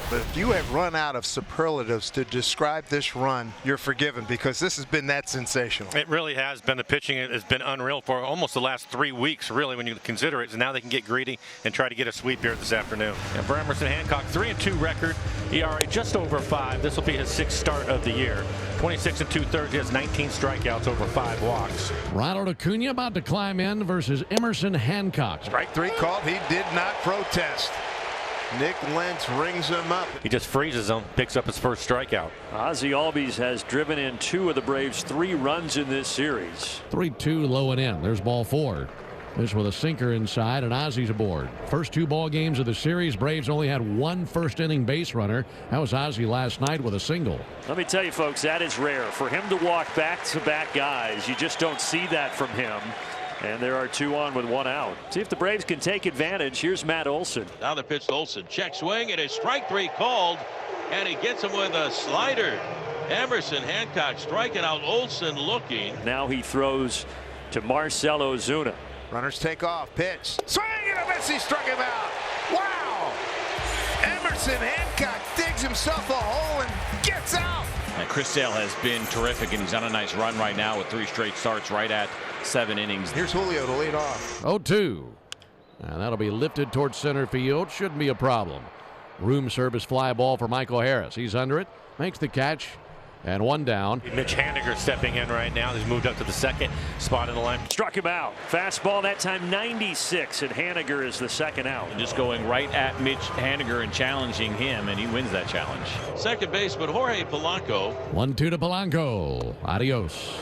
But if you have run out of superlatives to describe this run, you're forgiven, because this has been that sensational. It really has been. The pitching has been unreal for almost the last 3 weeks, really, when you consider it. So now they can get greedy and try to get a sweep here this afternoon. And for Emerson Hancock, 3-2 record, ERA just over 5. This will be his 6th start of the year. 26 2/3. He has 19 strikeouts, over 5 walks. Ronald Acuna about to climb in versus Emerson Hancock. Strike 3 called. He did not protest. Nick Lentz rings him up. He just freezes him, picks up his first strikeout. Ozzie Albies has driven in 2 of the Braves' 3 runs in this series. 3-2 low and in. There's ball 4. This with a sinker inside, and Ozzie's aboard. First 2 ball games of the series, Braves only had 1 first-inning base runner. That was Ozzie last night with a single. Let me tell you, folks, that is rare. For him to walk back-to-back guys, you just don't see that from him. And there are 2 on with 1 out. See if the Braves can take advantage. Here's Matt Olson. Now the pitch to Olson. Check swing. It is strike 3 called. And he gets him with a slider. Emerson Hancock striking out Olson looking. Now he throws to Marcell Ozuna. Runners take off. Pitch. Swing and a miss. He struck him out. Wow. Emerson Hancock digs himself a hole and gets out. And Chris Sale has been terrific, and he's on a nice run right now with 3 straight starts right at 7 innings. Here's Julio to lead off. 0-2. And that'll be lifted towards center field. Shouldn't be a problem. Room service fly ball for Michael Harris. He's under it. Makes the catch. And 1 down. Mitch Haniger stepping in right now. He's moved up to the 2nd spot in the line. Struck him out. Fastball that time 96, and Haniger is the 2nd out. And just going right at Mitch Haniger and challenging him, and he wins that challenge. Second baseman Jorge Polanco. 1-2 to Polanco. Adios.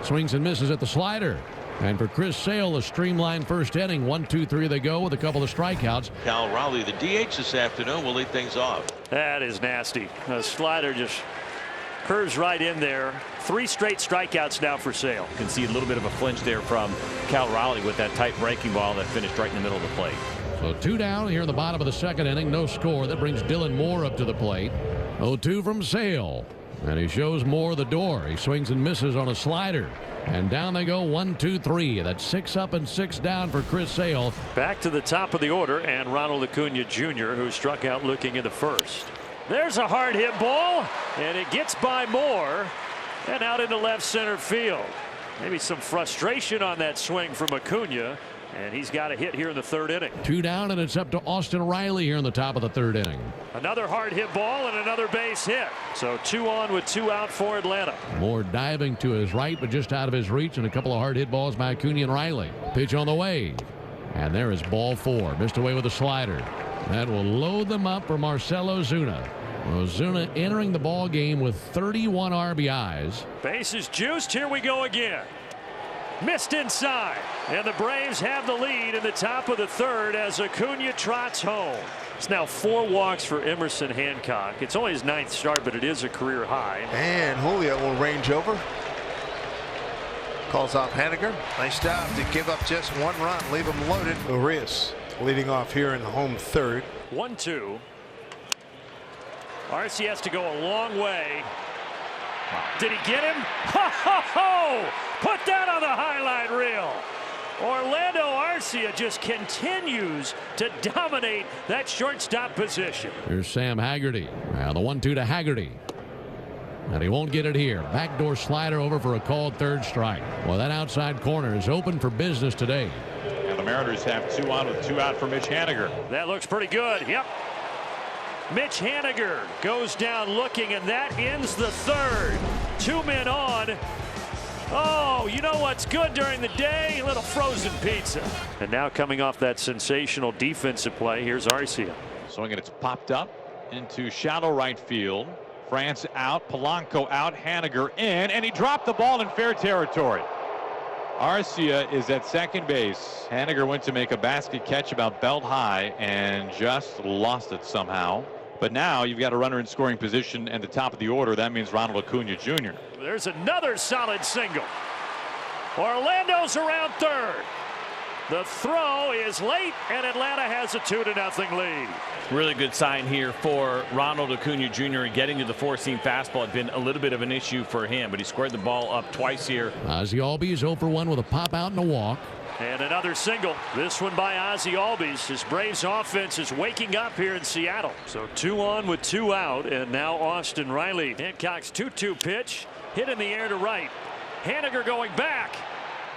Swings and misses at the slider. And for Chris Sale, a streamlined first inning. 1-2-3 they go with a couple of strikeouts. Cal Raleigh, the DH this afternoon, will lead things off. That is nasty. The slider just curves right in there. 3 straight strikeouts now for Sale. You can see a little bit of a flinch there from Cal Raleigh with that tight breaking ball that finished right in the middle of the plate. So 2 down here in the bottom of the 2nd inning. No score. That brings Dylan Moore up to the plate. 0-2 from Sale. And he shows Moore the door. He swings and misses on a slider. And down they go, 1-2-3. That's 6 up and 6 down for Chris Sale. Back to the top of the order, and Ronald Acuna Jr., who struck out looking into first. There's a hard hit ball, and it gets by Moore and out into left center field. Maybe some frustration on that swing from Acuna, and he's got a hit here in the 3rd inning. 2 down, and it's up to Austin Riley here in the top of the 3rd inning. Another hard hit ball and another base hit. So 2 on with 2 out for Atlanta. Moore diving to his right, but just out of his reach, and a couple of hard hit balls by Acuna and Riley. Pitch on the way, and there is ball 4. Missed away with a slider. That will load them up for Marcell Ozuna. Ozuna entering the ball game with 31 RBIs. Bases juiced. Here we go again. Missed inside, and the Braves have the lead in the top of the 3rd as Acuna trots home. It's now 4 walks for Emerson Hancock. It's only his 9th start, but it is a career high. And Julio will range over. Calls off Haniger. Nice job to give up just 1 run, leave him loaded. Urias leading off here in the home 3rd. 1-2. Arce has to go a long way. Did he get him? Ho, ho, ho! Put that on the highlight reel. Orlando Arcia just continues to dominate that shortstop position. Here's Sam Haggerty. Now the 1-2 to Haggerty. And he won't get it here. Backdoor slider over for a called 3rd strike. Well, that outside corner is open for business today. And the Mariners have 2 on with 2 out for Mitch Haniger. That looks pretty good. Yep. Mitch Haniger goes down looking, and that ends the 3rd. 2 men on. Oh, you know what's good during the day? A little frozen pizza. And now coming off that sensational defensive play, here's Arcia. Swing, and it's popped up into shallow right field. France out, Polanco out, Haniger in, and he dropped the ball in fair territory. Arcia is at second base. Haniger went to make a basket catch about belt high and just lost it somehow. But now you've got a runner in scoring position and the top of the order. That means Ronald Acuna Jr. There's another solid single. Orlando's around 3rd. The throw is late, and Atlanta has a 2-0 lead. Really good sign here for Ronald Acuna Jr. Getting to the four-seam fastball had been a little bit of an issue for him, but he squared the ball up twice here. Ozzie Albies 0 for 1 with a pop out and a walk. And another single. This one by Ozzie Albies. His Braves offense is waking up here in Seattle. So 2 on with 2 out, and now Austin Riley. Hancock's 2-2 pitch. Hit in the air to right. Haniger going back.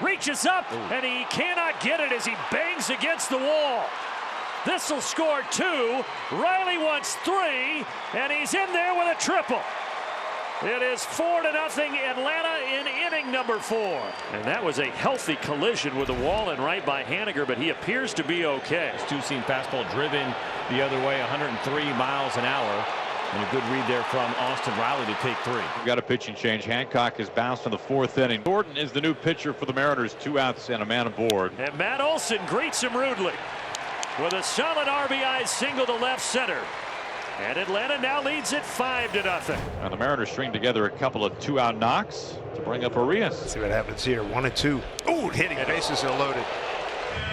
Reaches up, and he cannot get it as he bangs against the wall. This will score 2. Riley wants 3, and he's in there with a triple. It is 4-0 Atlanta in inning number 4. And that was a healthy collision with the wall and right by Haniger, but he appears to be okay. His two-seam fastball driven the other way, 103 miles an hour. And a good read there from Austin Riley to take 3. We've got a pitching change. Hancock is bounced in the 4th inning. Gordon is the new pitcher for the Mariners. 2 outs and a man aboard. And Matt Olson greets him rudely with a solid RBI single to left center. And Atlanta now leads it 5-0. Now the Mariners string together a couple of 2-out knocks to bring up Arias. See what happens here. 1-2. Ooh, hitting bases are loaded.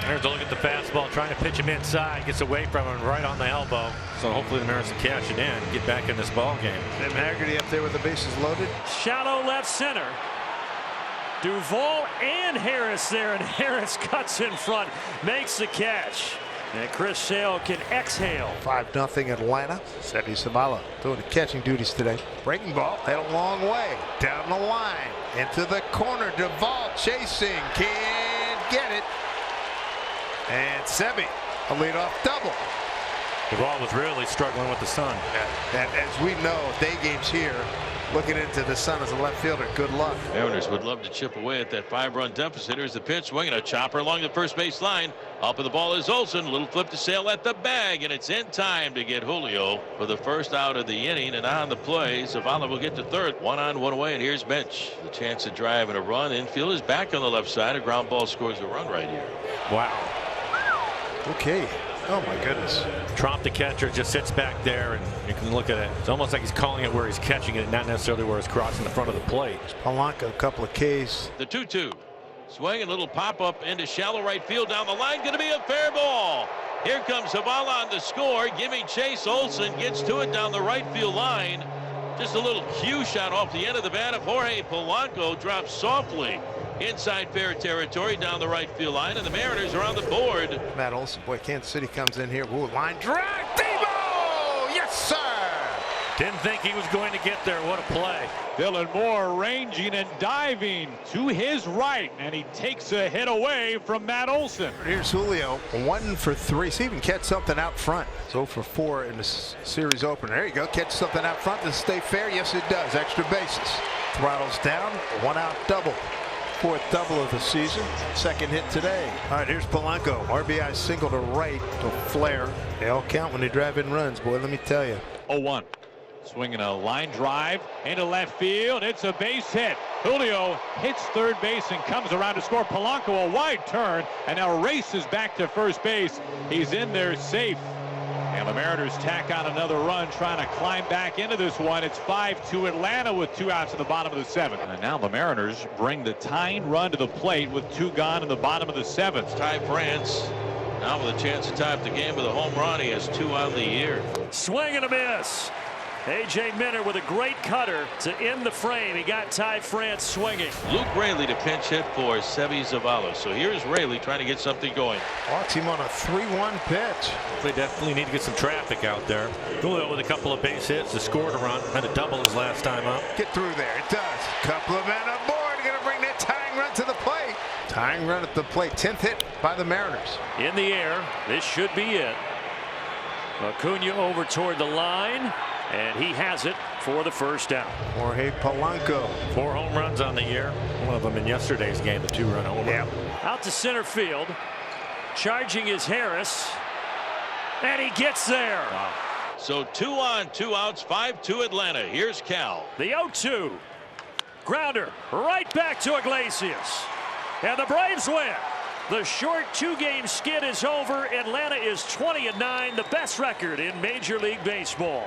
There's a look at the fastball, trying to pitch him inside, gets away from him right on the elbow. So hopefully the Mariners can cash it in and get back in this ball game. Tim Haggerty up there with the bases loaded. Shallow left center. Duvall and Harris there, and Harris cuts in front, makes the catch. And Chris Sale can exhale. 5-0 Atlanta. Seby Zavala doing the catching duties today. Breaking ball, hit a long way. Down the line, into the corner. Duvall chasing, can't get it. And Seby, a leadoff double. Duvall was really struggling with the sun. And as we know, day games here, looking into the sun as a left fielder, good luck. Mariners would love to chip away at that 5-run deficit. Here's the pitch, swinging a chopper along the first base line. Up of the ball is Olson. Little flip to Sale at the bag, and it's in time to get Julio for the first out of the inning. And on the play, Zavala will get to third. 1 on, 1 away, and here's Bench. The chance to drive and a run. Infield is back on the left side. A ground ball scores a run right here. Wow. Okay. Oh my goodness. Tromp, the catcher, just sits back there, and you can look at it. It's almost like he's calling it where he's catching it, not necessarily where it's crossing the front of the plate. Polanco, a couple of Ks. The 2-2. Swing, a little pop up into shallow right field down the line. Going to be a fair ball. Here comes Zavala on the score. Giving chase. Olson gets to it down the right field line. Just a little cue shot off the end of the bat of Jorge Polanco. Drops softly inside fair territory down the right field line, and the Mariners are on the board. Matt Olson, boy, Kansas City comes in here. Ooh, line drive. Debo! Yes, sir! Didn't think he was going to get there. What a play. Dylan Moore ranging and diving to his right, and he takes a hit away from Matt Olson. Here's Julio, 1 for 3. See if he can catch something out front. 0 for 4 in the series opener. There you go. Catch something out front. Does it stay fair? Yes, it does. Extra bases. Throttles down. 1 out double. 4th double of the season. 2nd hit today. All right, here's Polanco. RBI single to right to Flair. They all count when they drive in runs, boy, let me tell you. 0-1. Swinging a line drive into left field. It's a base hit. Julio hits third base and comes around to score. Polanco a wide turn and now races back to first base. He's in there safe. And the Mariners tack on another run, trying to climb back into this one. It's 5-2 Atlanta with 2 outs in the bottom of the 7th. And now the Mariners bring the tying run to the plate with 2 gone in the bottom of the 7th. Ty France now with a chance to tie up the game with a home run. He has 2 on the year. Swing and a miss. A.J. Minter with a great cutter to end the frame. He got Ty France swinging. Luke Raley to pinch hit for Seby Zavala. So here's Raley trying to get something going. Walks him on a 3-1 pitch. They definitely need to get some traffic out there. Julio with a couple of base hits to score a run. Had a double his last time up. Get through there. It does. Couple of men aboard. Going to bring that tying run to the plate. Tying run at the plate. 10th hit by the Mariners. In the air. This should be it. Acuna over toward the line. And he has it for the first out. Jorge Polanco. 4 home runs on the year. One of them in yesterday's game, the 2-run homer. Yeah. Out to center field. Charging is Harris. And he gets there. Wow. So 2 on, 2 outs, 5-2 Atlanta. Here's Cal. The 0-2. Grounder right back to Iglesias. And the Braves win. The short 2-game skid is over. Atlanta is 20-9, the best record in Major League Baseball.